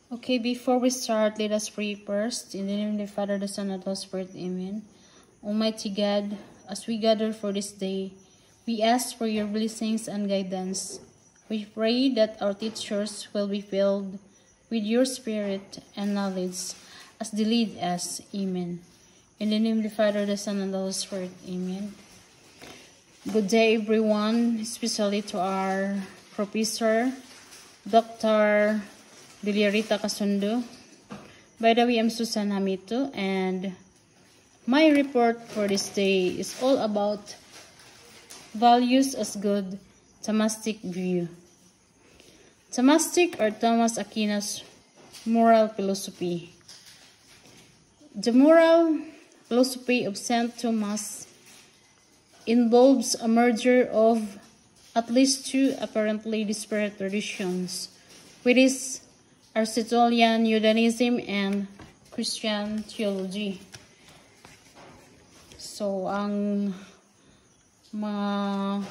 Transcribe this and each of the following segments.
Okay, before we start, let us pray first. In the name of the Father, the Son, and the Holy Spirit, Amen. Almighty God, as we gather for this day, we ask for your blessings and guidance. We pray that our teachers will be filled with your spirit and knowledge as they lead us. Amen. In the name of the Father, the Son, and the Holy Spirit, Amen. Good day, everyone, especially to our professor, Dr. Dilirita Kasundo. By the way, I'm Susan Hamito, and my report for this day is all about values as good Thomistic view. Thomistic or Thomas Aquinas moral philosophy. The moral philosophy of St. Thomas involves a merger of at least two apparently disparate traditions, which is Aristotelian Judaism and Christian theology. So, ang mga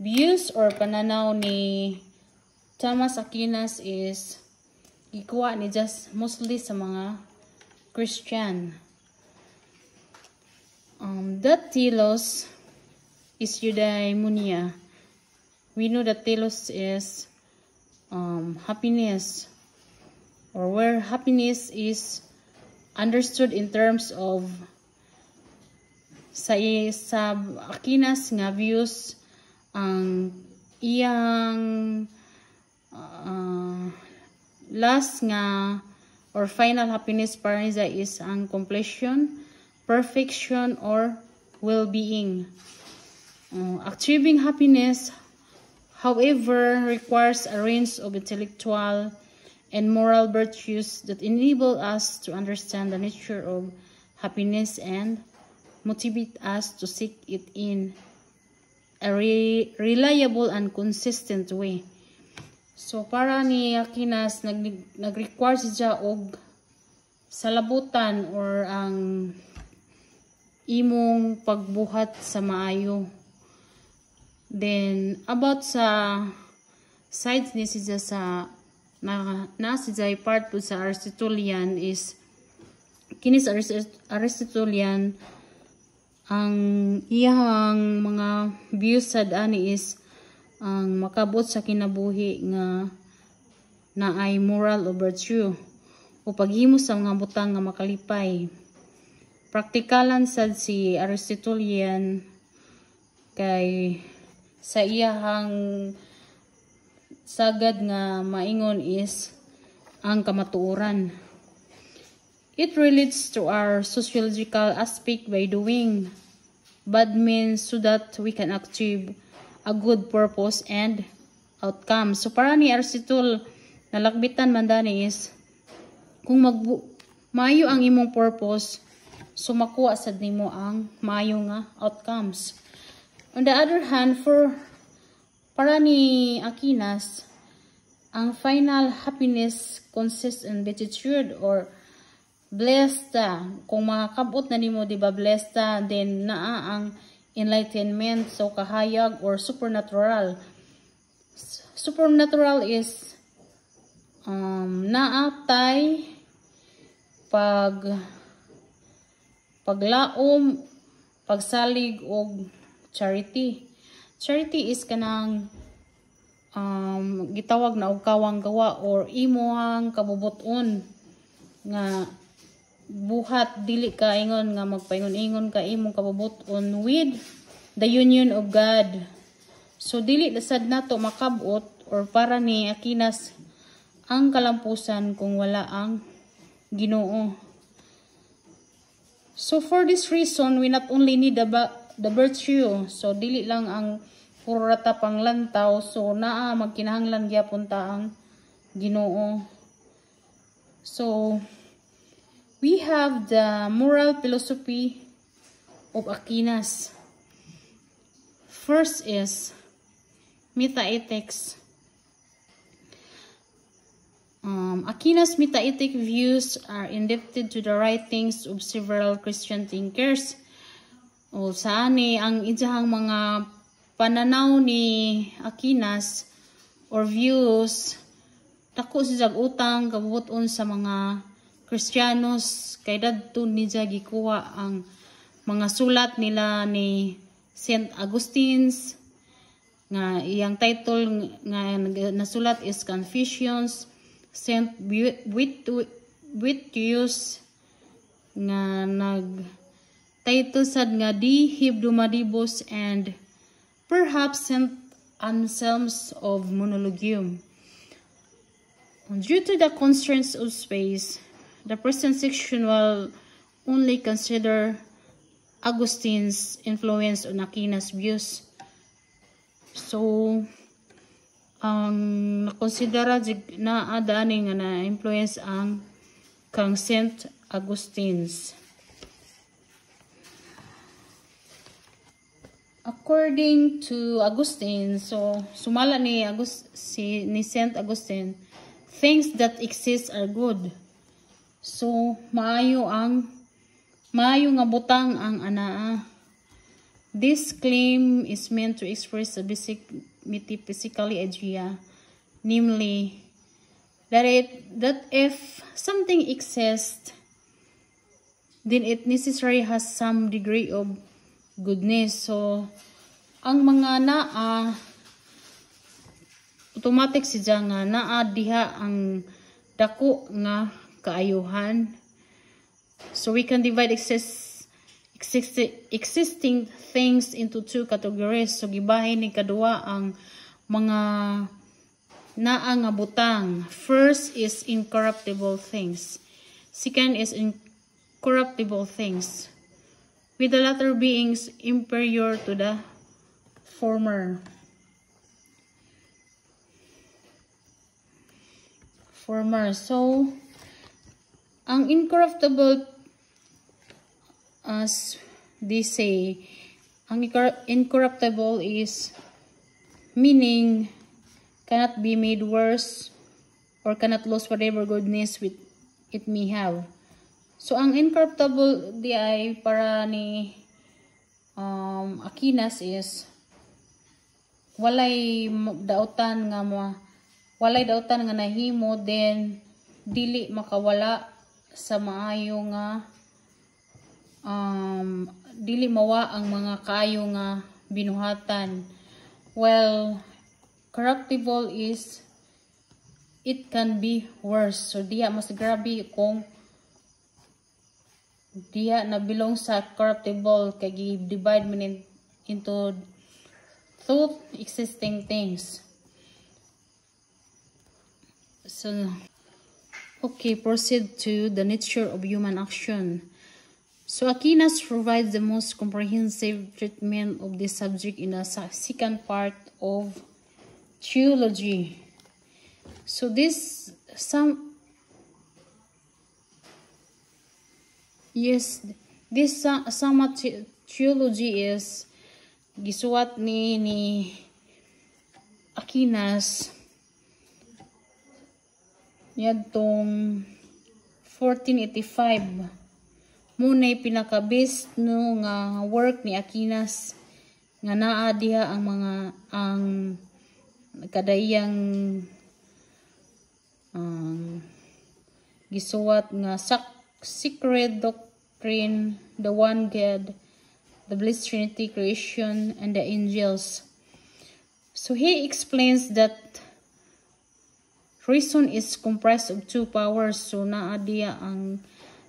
views or pananaw ni Thomas Aquinas is ikuha ni just mostly sa mga Christian. That telos is eudaimonia. We know that telos is happiness, or where happiness is understood in terms of sa Aquinas nga views, ang iyang last nga or final happiness para niya is ang completion, perfection, or well-being. Achieving happiness, however, requires a range of intellectual and moral virtues that enable us to understand the nature of happiness and motivate us to seek it in a reliable and consistent way. So, para ni Aquinas, nag-require siya og salabutan or ang imong pagbuhat sa maayo. Then, about sa sides ni siya sa siya part po sa Aristotelian is kinis Aristotelian ang iyang mga views sa ani is ang makabot sa kinabuhi nga naay moral o virtue o paghimo sa mga butang nga makalipay. Praktikalan sad si Aristotelian kay sa iyahang sagad nga maingon is ang kamatuoran. It relates to our sociological aspect by doing bad means so that we can achieve a good purpose and outcome. So para ni Aristotle, nalakbitan man dani is kung maayo ang imong purpose, so makuha sad nimo ang maayo nga outcomes. On the other hand, para ni Aquinas, ang final happiness consists in beatitude or blessed. Kung makakabot na nimo, diba, blessed, then naa ang enlightenment, so kahayag or supernatural. Supernatural is naatay paglaom, pagsalig og charity. Charity is kanang gitawag na og kawang gawa or imuhang kabubuton nga buhat dili ka ingon nga magpaingon-ingon ka imong kabubuton with the union of God. So dili sad nato makabot or para ni Aquinas ang kalampusan kung wala ang Ginoo. So for this reason, we not only need the virtue, so dili lang ang puro rata pang lantaw, so naa magkinahanglan gyapon ta ang Ginoo. So we have the moral philosophy of Aquinas. First is metaethics. Aquinas' metaethic views are indebted to the writings of several Christian thinkers. O saani ang ijahang mga pananaw ni Aquinas or views dako siya utang kabubuton sa mga Kristiyanos kay dadto niya gikuha ang mga sulat nila ni Saint Augustine's nga iyang title nga nasulat is Confessions. Saint Wittius nga title sad nga De Hebdomadibus, and perhaps Saint Anselm's of Monologium. Due to the constraints of space, the present section will only consider Augustine's influence on Aquinas' views. So, ang nakonsidera na adani nga na-influence ang kang Saint Augustine's. According to Augustine, so sumala ni Saint Augustine, things that exist are good. So, maayo nga butang ang anaa. This claim is meant to express a basic metaphysical idea, namely, that if something exists, then it necessarily has some degree of goodness. So, ang mga naa, automatic siya nga naa diha ang dako nga kaayuhan. So we can divide existing things into two categories. So gibahin ni kadua ang mga naa nga butang. First is incorruptible things. Second is incorruptible things, with the latter being inferior to the former. So, ang incorruptible, as they say, ang incorruptible is meaning cannot be made worse or cannot lose whatever goodness it may have. So, ang incorruptible di ay para ni Aquinas is walay dautan nga nahimo, then dili makawala sa maayo nga dili mawa ang mga kaayo nga binuhatan. Well, corruptible is it can be worse. So diya mas grabe kung diya na belong sa corruptible kay divide man into two existing things. So, okay, proceed to the nature of human action. So, Aquinas provides the most comprehensive treatment of this subject in the second part of theology. So, this Summa Theology is gisuwat ni Aquinas yadtong 1485. Muna'y pinaka-best no nga work ni Aquinas nga naa diha ang kadayang gisuwat nga Sacred Doctrine, the One God, the Blessed Trinity, Creation, and the Angels. So he explains that reason is comprised of two powers. So naa diya ang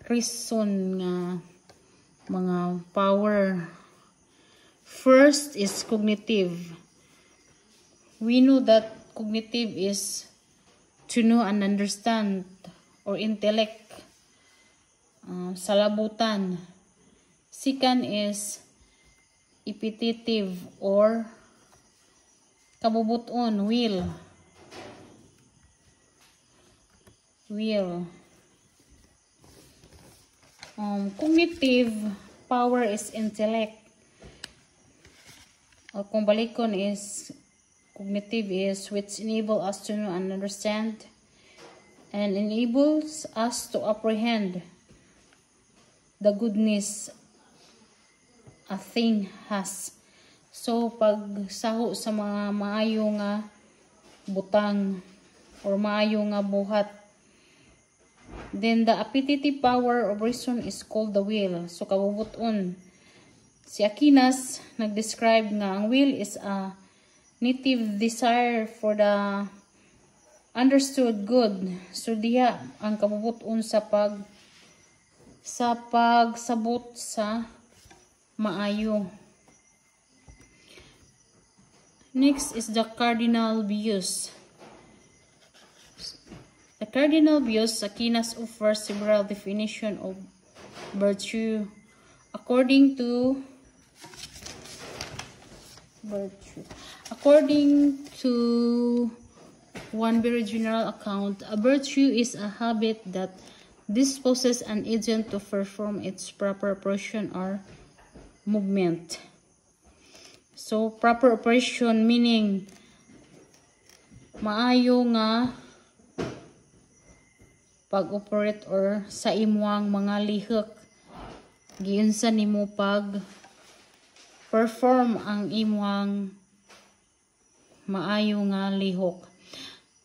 reason nga mga power. First is cognitive. We know that cognitive is to know and understand, or intellect, salabutan. Second is appetitive or kabubuton, will. Cognitive power is intellect. Or kung balikon is cognitive is which enable us to know and understand and enables us to apprehend the goodness a thing has. So pag saho sa mga maayo nga butang, or maayo nga buhat. Then the appetitive power of reason is called the will. So kabubuton, si Aquinas nag-describe nga ang will is a native desire for the understood good. So diha ang kabubuton sa pagsabot sa maayo. Next is the cardinal views. The cardinal views, Aquinas offers several definitions of virtue. According to one very general account, a virtue is a habit that disposes an agent to perform its proper operation or movement. So, proper operation meaning maayo nga pag-operate or sa imuang mga lihok. Giunsa nimo pag-perform ang imuang maayo nga lihok.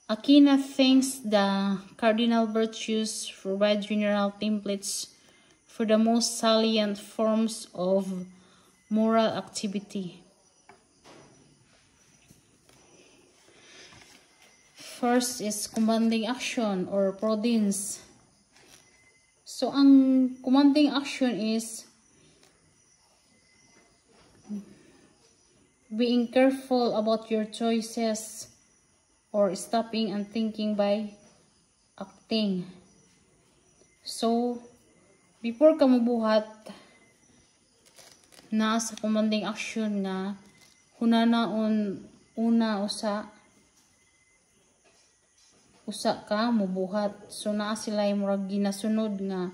Aquinas thinks the cardinal virtues provide general templates for the most salient forms of moral activity. First is commanding action or prudence. So, ang commanding action is being careful about your choices or stopping and thinking by acting. So, before ka mabuhat na sa commanding action nga hunanaon una usa ka mubuhat. So naa sila yung murag ginasunod nga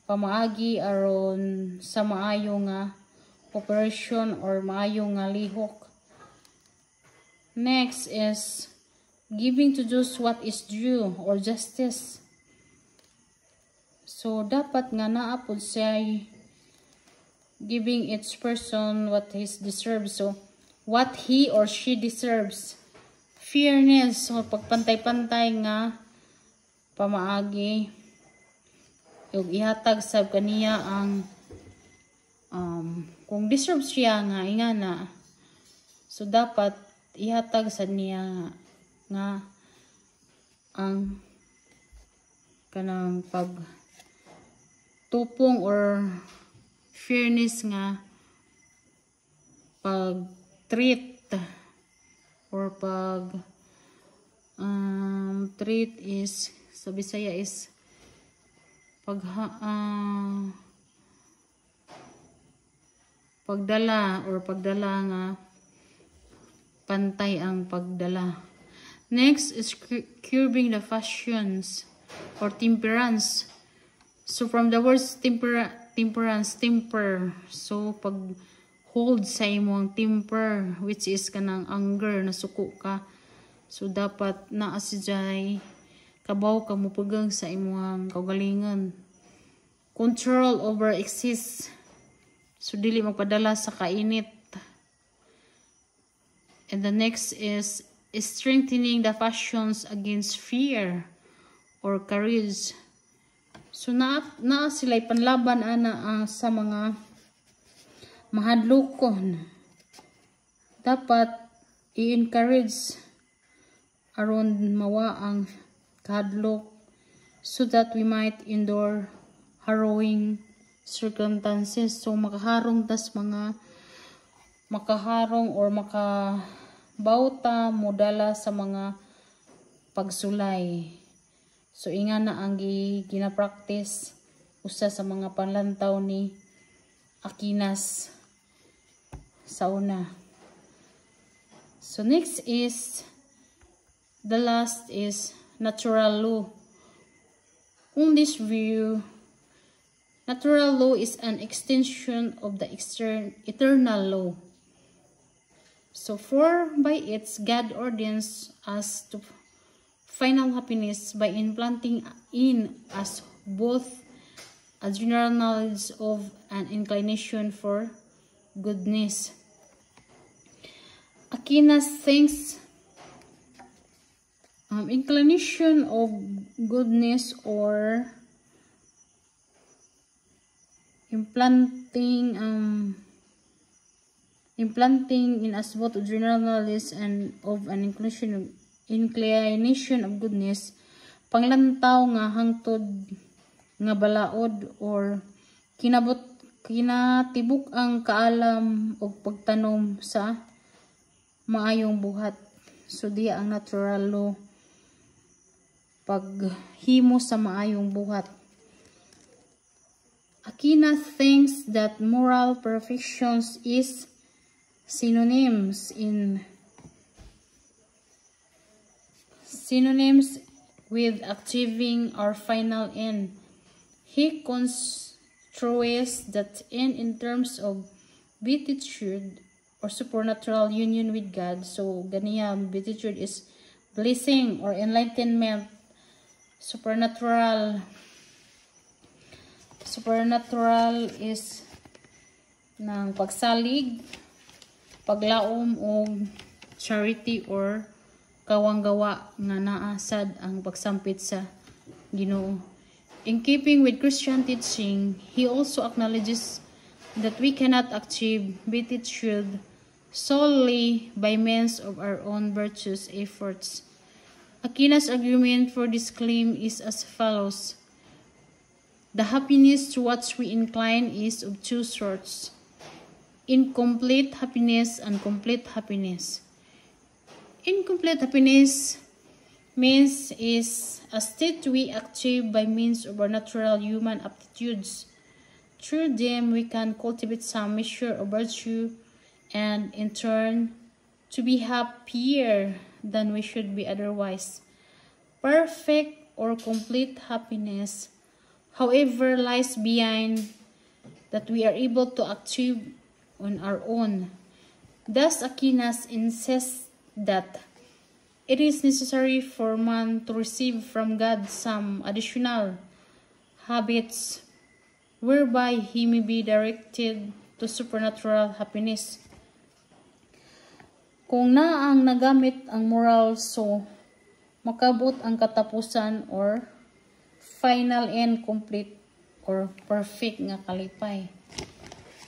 pamaagi aron sa maayo nga operation or maayo nga lihok. Next is giving to those what is due or justice. So dapat nga naapod siya giving each person what he deserves. So what he or she deserves. Fairness o pagpantay-pantay nga pamaagi yung ihatag sab kaniya ang kung deserve siya nga ingana, so dapat ihatag sa niya nga ang kanang pagtupong or fairness nga pag-treat or treat is sa Bisaya is pagdala or pagdala nga pantay ang pagdala. Next is curbing the passions or temperance. So from the words temperance, temper. So pag hold sa imong temper, which is kanang anger, nasuko ka. So dapat naa siya kabaw ka mupugang sa imong kaugalingon. Control over excess. So dili magpadala sa kainit. And the next is strengthening the passions against fear or courage. So naa sila'y panlaban ana sa mga mahadlokon. Dapat i-encourage aron mawa ang kahadlok so that we might endure harrowing circumstances. So makaharong or makabauta modala sa mga pagsulay. So inga na ang gina-practice usa sa mga panlantaw ni Aquinas sa una. So next is the last is natural law. On this view, natural law is an extension of the eternal law. So for by its God ordains us to final happiness by implanting in us both a general knowledge of an inclination for goodness. Aquinas thinks inclination of goodness or implanting in us both general knowledge and of an inclination of goodness, panglantaw nga hangtod nga balaod or kinatibuk ang kaalam o pagtanom sa maayong buhat. So diya ang natural law, paghimo sa maayong buhat. Aquina thinks that moral perfections is synonyms with achieving our final end. He construes that end in terms of beatitude or supernatural union with God. So ganiya, beatitude is blessing or enlightenment. Supernatural is ng pagsalig, paglaom o charity or kawanggawa nga naasad ang pagsampit sa Ginoo. In keeping with Christian teaching, he also acknowledges that we cannot achieve beatitude solely by means of our own virtuous efforts. Aquina's argument for this claim is as follows. The happiness to which we incline is of two sorts: incomplete happiness and complete happiness. Incomplete happiness means is a state we achieve by means of our natural human aptitudes. Through them, we can cultivate some measure of virtue and, in turn, to be happier than we should be otherwise. Perfect or complete happiness, however, lies behind that we are able to achieve on our own. Thus, Aquinas insists that it is necessary for man to receive from God some additional habits whereby he may be directed to supernatural happiness. Kung naang nagamit ang moral, so makabot ang katapusan or final and complete or perfect nga kalipay.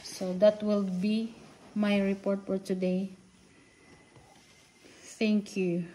So that will be my report for today. Thank you.